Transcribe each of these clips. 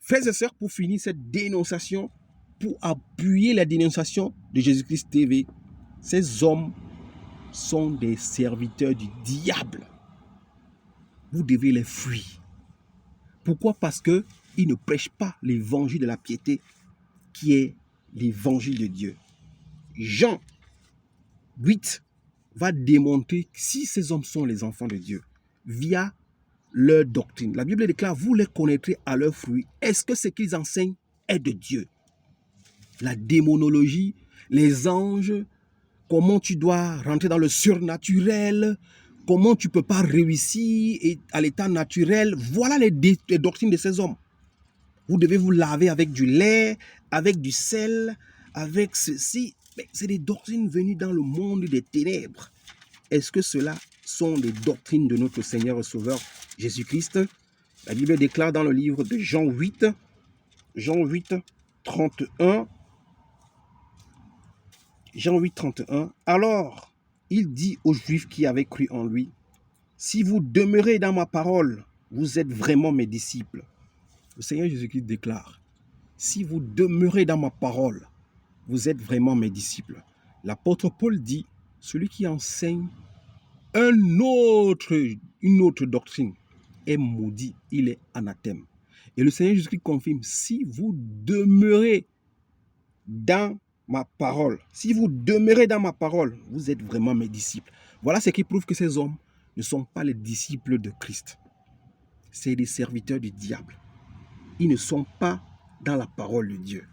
Frères et sœurs, pour finir cette dénonciation, pour appuyer la dénonciation de Jésus-Christ TV, ces hommes sont des serviteurs du diable. Vous devez les fuir. Pourquoi? Parce qu'ils ne prêchent pas l'évangile de la piété, qui est l'évangile de Dieu. Jean 8 va démontrer si ces hommes sont les enfants de Dieu via leur doctrine. La Bible déclare, vous les connaîtrez à leurs fruits. Est-ce que ce qu'ils enseignent est de Dieu? La démonologie, les anges, comment tu dois rentrer dans le surnaturel, comment tu ne peux pas réussir à l'état naturel. Voilà les doctrines de ces hommes. Vous devez vous laver avec du lait, avec du sel, avec ceci. C'est des doctrines venues dans le monde des ténèbres. Est-ce que cela sont les doctrines de notre Seigneur et Sauveur Jésus-Christ? La Bible déclare dans le livre de Jean 8, 31, Jean 8, 31, alors il dit aux Juifs qui avaient cru en lui, si vous demeurez dans ma parole, vous êtes vraiment mes disciples. Le Seigneur Jésus-Christ déclare, si vous demeurez dans ma parole, vous êtes vraiment mes disciples. L'apôtre Paul dit, celui qui enseigne une autre doctrine est maudit, il est anathème. Et le Seigneur Jésus-Christ confirme, si vous demeurez dans ma parole, si vous demeurez dans ma parole, vous êtes vraiment mes disciples. Voilà ce qui prouve que ces hommes ne sont pas les disciples de Christ. C'est des serviteurs du diable. Ils ne sont pas dans la parole de Dieu.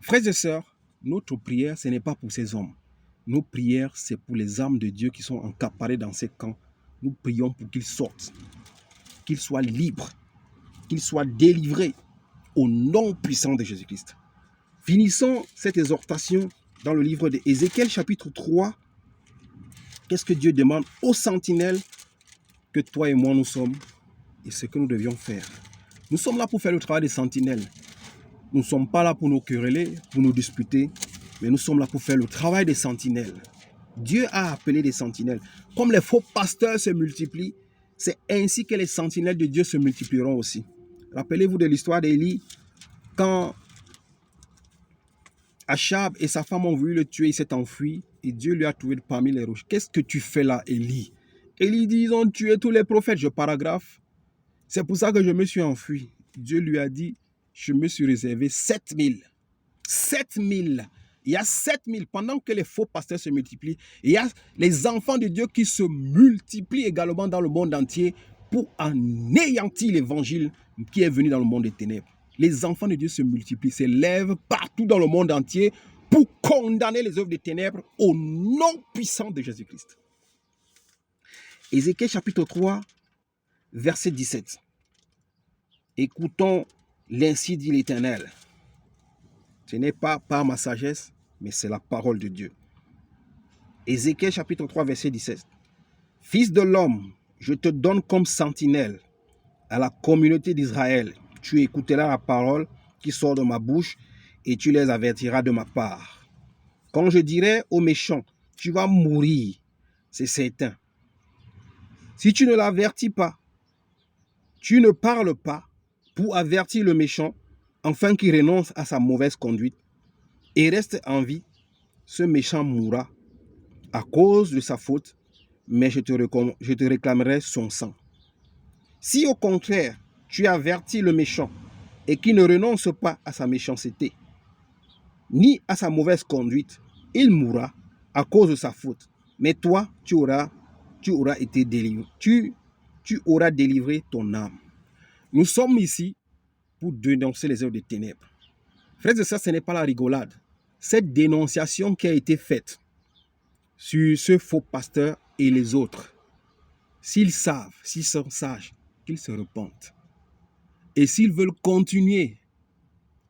Frères et sœurs, notre prière, ce n'est pas pour ces hommes. Nos prières, c'est pour les âmes de Dieu qui sont encaparées dans ces camps. Nous prions pour qu'ils sortent, qu'ils soient libres, qu'ils soient délivrés au nom puissant de Jésus-Christ. Finissons cette exhortation dans le livre d'Ézéchiel chapitre 3. Qu'est-ce que Dieu demande aux sentinelles que toi et moi nous sommes et ce que nous devions faire? Nous sommes là pour faire le travail des sentinelles. Nous ne sommes pas là pour nous quereller, pour nous disputer, mais nous sommes là pour faire le travail des sentinelles. Dieu a appelé des sentinelles. Comme les faux pasteurs se multiplient, c'est ainsi que les sentinelles de Dieu se multiplieront aussi. Rappelez-vous de l'histoire d'Élie, quand Achab et sa femme ont voulu le tuer, il s'est enfui et Dieu lui a trouvé parmi les roches. Qu'est-ce que tu fais là, Élie? Élie dit, ils ont tué tous les prophètes, je paragraphe. C'est pour ça que je me suis enfui. Dieu lui a dit, je me suis réservé 7000. 7000. Il y a 7000. Pendant que les faux pasteurs se multiplient, il y a les enfants de Dieu qui se multiplient également dans le monde entier pour anéantir l'évangile qui est venu dans le monde des ténèbres. Les enfants de Dieu se multiplient, s'élèvent partout dans le monde entier pour condamner les œuvres des ténèbres au nom puissant de Jésus-Christ. Ézéchiel chapitre 3, verset 17. Écoutons l'ainsi dit l'Éternel. Ce n'est pas par ma sagesse, mais c'est la parole de Dieu. Ézéchiel chapitre 3, verset 17. Fils de l'homme, je te donne comme sentinelle à la communauté d'Israël. Tu écouteras la parole qui sort de ma bouche et tu les avertiras de ma part. Quand je dirai aux méchants, tu vas mourir, c'est certain. Si tu ne l'avertis pas, tu ne parles pas pour avertir le méchant, afin qu'il renonce à sa mauvaise conduite et reste en vie, ce méchant mourra à cause de sa faute, mais je te réclamerai son sang. Si au contraire, tu avertis le méchant et qu'il ne renonce pas à sa méchanceté, ni à sa mauvaise conduite, il mourra à cause de sa faute. Mais toi, tu auras été délivré. Tu auras délivré ton âme. Nous sommes ici pour dénoncer les œuvres des ténèbres. Frères et sœurs, ce n'est pas la rigolade. Cette dénonciation qui a été faite sur ce faux pasteur et les autres, s'ils savent, s'ils sont sages, qu'ils se repentent. Et s'ils veulent continuer,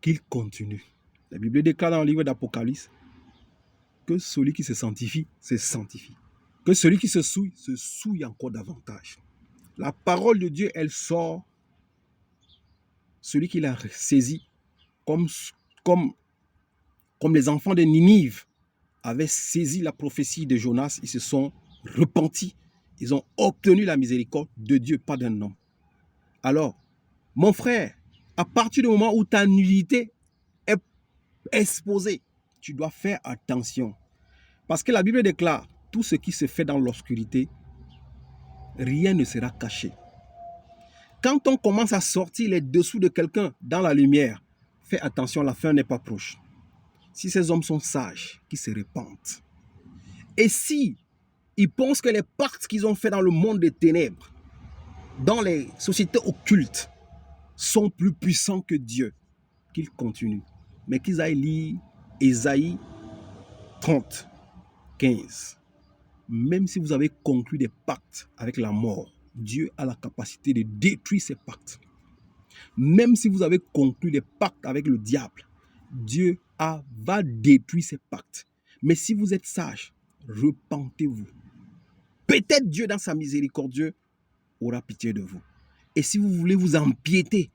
qu'ils continuent. La Bible déclare dans le livre d'Apocalypse que celui qui se sanctifie, se sanctifie. Que celui qui se souille encore davantage. La parole de Dieu, elle sort. Celui qui l'a saisi, comme les enfants de Ninive avaient saisi la prophétie de Jonas, ils se sont repentis. Ils ont obtenu la miséricorde de Dieu, pas d'un homme. Alors, mon frère, À partir du moment où ta nudité est exposée, tu dois faire attention. Parce que la Bible déclare, tout ce qui se fait dans l'obscurité, rien ne sera caché. Quand on commence à sortir les dessous de quelqu'un dans la lumière, fais attention, la fin n'est pas proche. Si ces hommes sont sages, qu'ils se repentent. Et si ils pensent que les pactes qu'ils ont faits dans le monde des ténèbres, dans les sociétés occultes, sont plus puissants que Dieu, qu'ils continuent. Mais qu'ils aillent lire Ésaïe 30, 15. Même si vous avez conclu des pactes avec la mort, Dieu a la capacité de détruire ces pactes. Même si vous avez conclu des pactes avec le diable, Dieu va détruire ces pactes. Mais si vous êtes sage, repentez-vous. Peut-être Dieu, dans sa miséricorde, aura pitié de vous. Et si vous voulez vous empiéter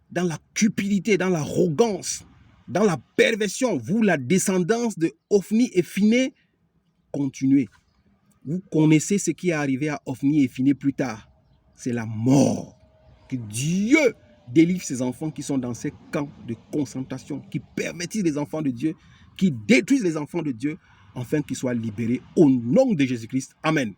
dans la cupidité, dans l'arrogance, dans la perversion, vous, la descendance de Ophni et Phiné, continuez. Vous connaissez ce qui est arrivé à Ophni et Phiné plus tard. C'est la mort. Que Dieu délivre ses enfants qui sont dans ces camps de concentration, qui pervertissent les enfants de Dieu, qui détruisent les enfants de Dieu, afin qu'ils soient libérés au nom de Jésus-Christ. Amen.